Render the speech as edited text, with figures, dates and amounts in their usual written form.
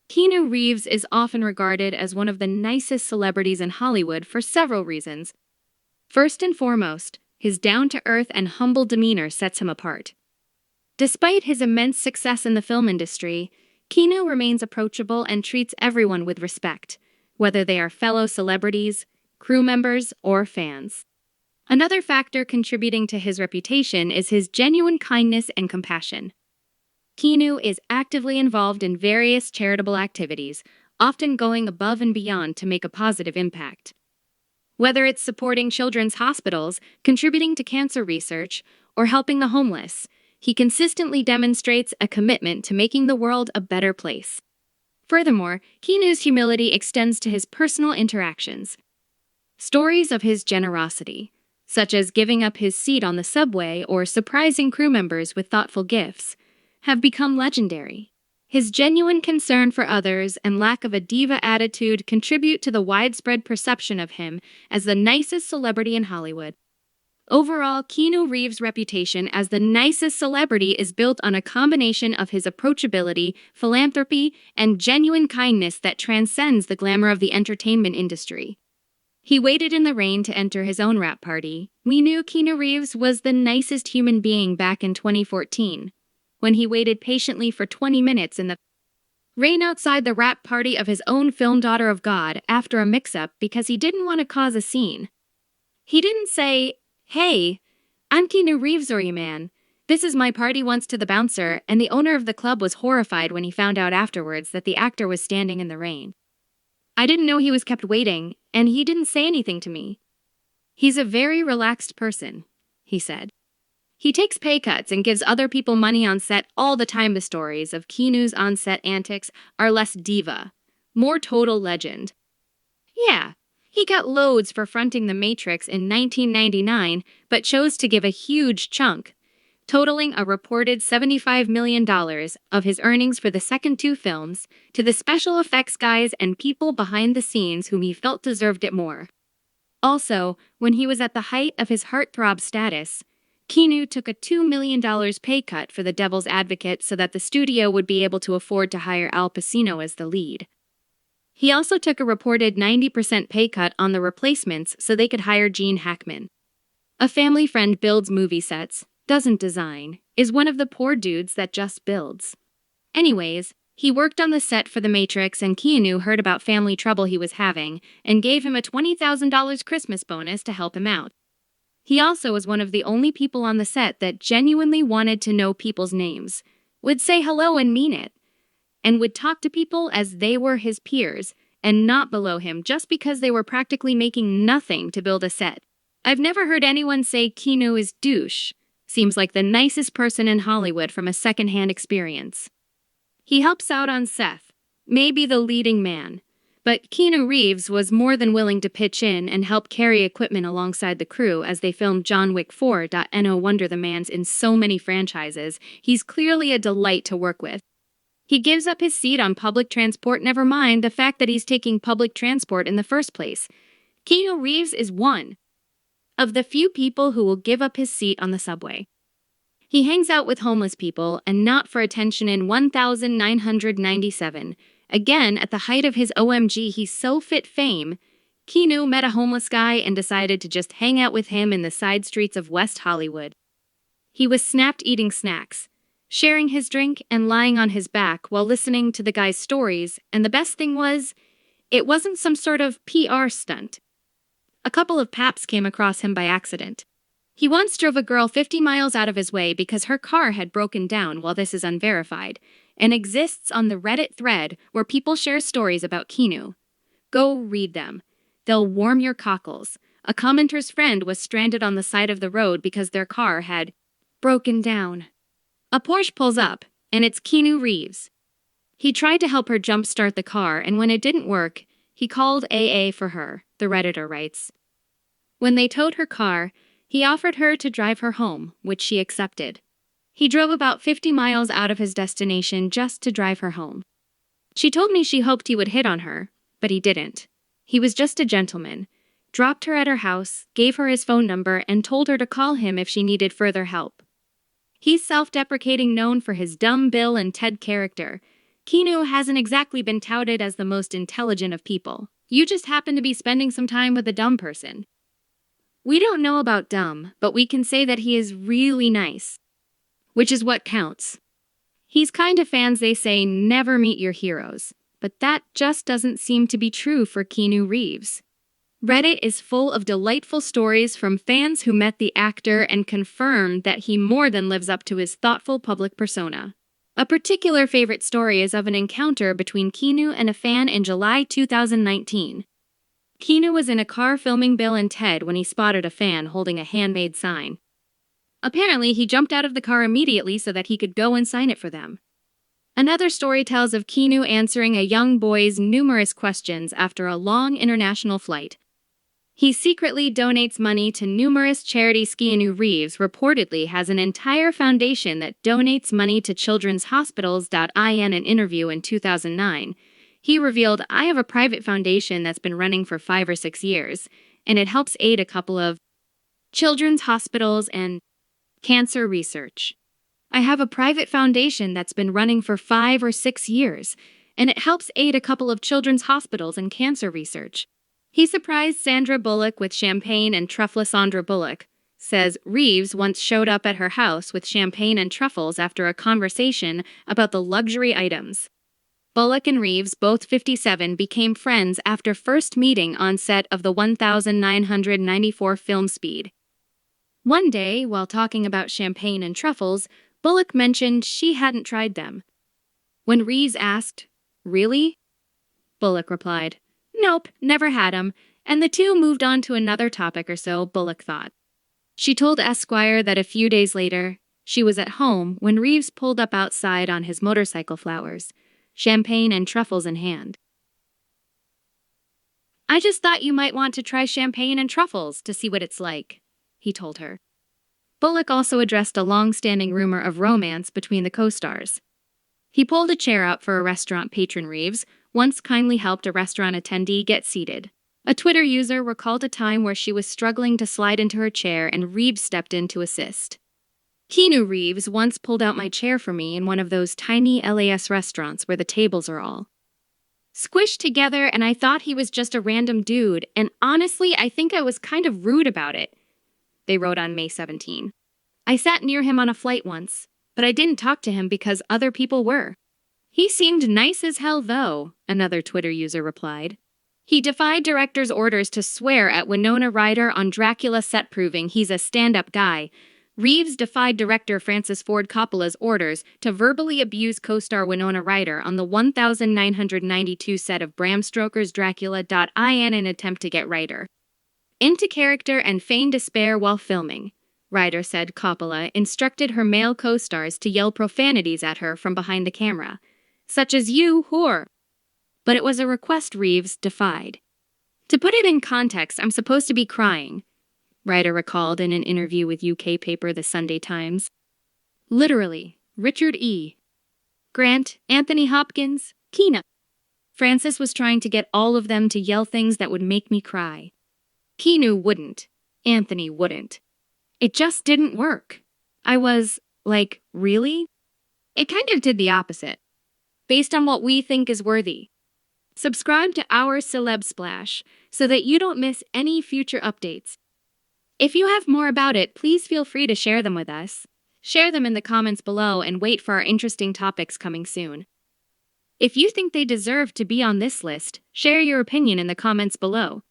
Keanu Reeves is often regarded as one of the nicest celebrities in Hollywood for several reasons. First and foremost, his down-to-earth and humble demeanor sets him apart. Despite his immense success in the film industry, Keanu remains approachable and treats everyone with respect, whether they are fellow celebrities, crew members, or fans. Another factor contributing to his reputation is his genuine kindness and compassion. Keanu is actively involved in various charitable activities, often going above and beyond to make a positive impact. Whether it's supporting children's hospitals, contributing to cancer research, or helping the homeless, he consistently demonstrates a commitment to making the world a better place. Furthermore, Keanu's humility extends to his personal interactions. Stories of his generosity, such as giving up his seat on the subway or surprising crew members with thoughtful gifts, have become legendary. His genuine concern for others and lack of a diva attitude contribute to the widespread perception of him as the nicest celebrity in Hollywood. Overall, Keanu Reeves' reputation as the nicest celebrity is built on a combination of his approachability, philanthropy, and genuine kindness that transcends the glamour of the entertainment industry. He waited in the rain to enter his own wrap party. We knew Keanu Reeves was the nicest human being back in 2014, when he waited patiently for 20 minutes in the rain outside the wrap party of his own film Daughter of God after a mix-up because he didn't want to cause a scene. He didn't say, "Hey, I'm Keanu Reeves or you man. This is my party once" to the bouncer, and the owner of the club was horrified when he found out afterwards that the actor was standing in the rain. "I didn't know he was kept waiting, and he didn't say anything to me. He's a very relaxed person," he said. He takes pay cuts and gives other people money on set all the time. The stories of Keanu's on-set antics are less diva, more total legend. Yeah, he got loads for fronting The Matrix in 1999, but chose to give a huge chunk, totaling a reported $75 million of his earnings for the second two films, to the special effects guys and people behind the scenes whom he felt deserved it more. Also, when he was at the height of his heartthrob status, Keanu took a $2 million pay cut for The Devil's Advocate so that the studio would be able to afford to hire Al Pacino as the lead. He also took a reported 90% pay cut on The Replacements so they could hire Gene Hackman. A family friend builds movie sets, doesn't design, is one of the poor dudes that just builds. Anyways, he worked on the set for The Matrix and Keanu heard about family trouble he was having and gave him a $20,000 Christmas bonus to help him out. He also was one of the only people on the set that genuinely wanted to know people's names, would say hello and mean it, and would talk to people as they were his peers and not below him just because they were practically making nothing to build a set. I've never heard anyone say Keanu is douche. Seems like the nicest person in Hollywood from a secondhand experience. He helps out on Seth, maybe the leading man, but Keanu Reeves was more than willing to pitch in and help carry equipment alongside the crew as they filmed John Wick 4. No wonder the man's in so many franchises. He's clearly a delight to work with. He gives up his seat on public transport, never mind the fact that he's taking public transport in the first place. Keanu Reeves is one of the few people who will give up his seat on the subway. He hangs out with homeless people and not for attention in 1997. Again, at the height of his OMG He's So Fit fame, Keanu met a homeless guy and decided to just hang out with him in the side streets of West Hollywood. He was snapped eating snacks, sharing his drink and lying on his back while listening to the guy's stories, and the best thing was, it wasn't some sort of PR stunt. A couple of paps came across him by accident. He once drove a girl 50 miles out of his way because her car had broken down. While this is unverified, and exists on the Reddit thread where people share stories about Keanu. Go read them. They'll warm your cockles. A commenter's friend was stranded on the side of the road because their car had broken down. A Porsche pulls up, and it's Keanu Reeves. He tried to help her jumpstart the car, and when it didn't work, he called AA for her, the Redditor writes. When they towed her car, he offered her to drive her home, which she accepted. He drove about 50 miles out of his destination just to drive her home. She told me she hoped he would hit on her, but he didn't. He was just a gentleman, dropped her at her house, gave her his phone number, and told her to call him if she needed further help. He's self-deprecating, known for his dumb Bill and Ted character. Keanu hasn't exactly been touted as the most intelligent of people. You just happen to be spending some time with a dumb person. We don't know about dumb, but we can say that he is really nice, which is what counts. He's kind to fans they say never meet your heroes, but that just doesn't seem to be true for Keanu Reeves. Reddit is full of delightful stories from fans who met the actor and confirmed that he more than lives up to his thoughtful public persona. A particular favorite story is of an encounter between Keanu and a fan in July 2019. Keanu was in a car filming Bill and Ted when he spotted a fan holding a handmade sign. Apparently, he jumped out of the car immediately so that he could go and sign it for them. Another story tells of Keanu answering a young boy's numerous questions after a long international flight. He secretly donates money to numerous charities. Keanu Reeves reportedly has an entire foundation that donates money to children's hospitals. In an interview in 2009, he revealed, "I have a private foundation that's been running for 5 or 6 years, and it helps aid a couple of children's hospitals and cancer research. I have a private foundation that's been running for 5 or 6 years, and it helps aid a couple of children's hospitals and cancer research." He surprised Sandra Bullock with champagne and truffles. Sandra Bullock says Reeves once showed up at her house with champagne and truffles after a conversation about the luxury items. Bullock and Reeves, both 57, became friends after first meeting on set of the 1994 film Speed. One day, while talking about champagne and truffles, Bullock mentioned she hadn't tried them. When Reeves asked, "Really?" Bullock replied, "Nope, never had 'em," and the two moved on to another topic or so, Bullock thought. She told Esquire that a few days later, she was at home when Reeves pulled up outside on his motorcycle, flowers, champagne and truffles in hand. "I just thought you might want to try champagne and truffles to see what it's like," he told her. Bullock also addressed a long-standing rumor of romance between the co-stars. He pulled a chair out for a restaurant patron. Reeves once kindly helped a restaurant attendee get seated. A Twitter user recalled a time where she was struggling to slide into her chair and Reeves stepped in to assist. "Keanu Reeves once pulled out my chair for me in one of those tiny LAS restaurants where the tables are all squished together, and I thought he was just a random dude, and honestly, I think I was kind of rude about it," they wrote on May 17. "I sat near him on a flight once, but I didn't talk to him because other people were. He seemed nice as hell though," another Twitter user replied. He defied directors' orders to swear at Winona Ryder on Dracula set, proving he's a stand-up guy. Reeves defied director Francis Ford Coppola's orders to verbally abuse co-star Winona Ryder on the 1992 set of Bram Stoker's Dracula. In an attempt to get Ryder into character and feign despair while filming. Ryder said Coppola instructed her male co-stars to yell profanities at her from behind the camera, such as "you whore." But it was a request Reeves defied. "To put it in context, I'm supposed to be crying," Ryder recalled in an interview with UK paper The Sunday Times. "Literally, Richard E. Grant, Anthony Hopkins, Keanu. Francis was trying to get all of them to yell things that would make me cry. Keanu wouldn't. Anthony wouldn't. It just didn't work. I was like, really?" It kind of did the opposite. Based on what we think is worthy. Subscribe to our Celeb Splash so that you don't miss any future updates. If you have more about it, please feel free to share them with us. Share them in the comments below and wait for our interesting topics coming soon. If you think they deserve to be on this list, share your opinion in the comments below.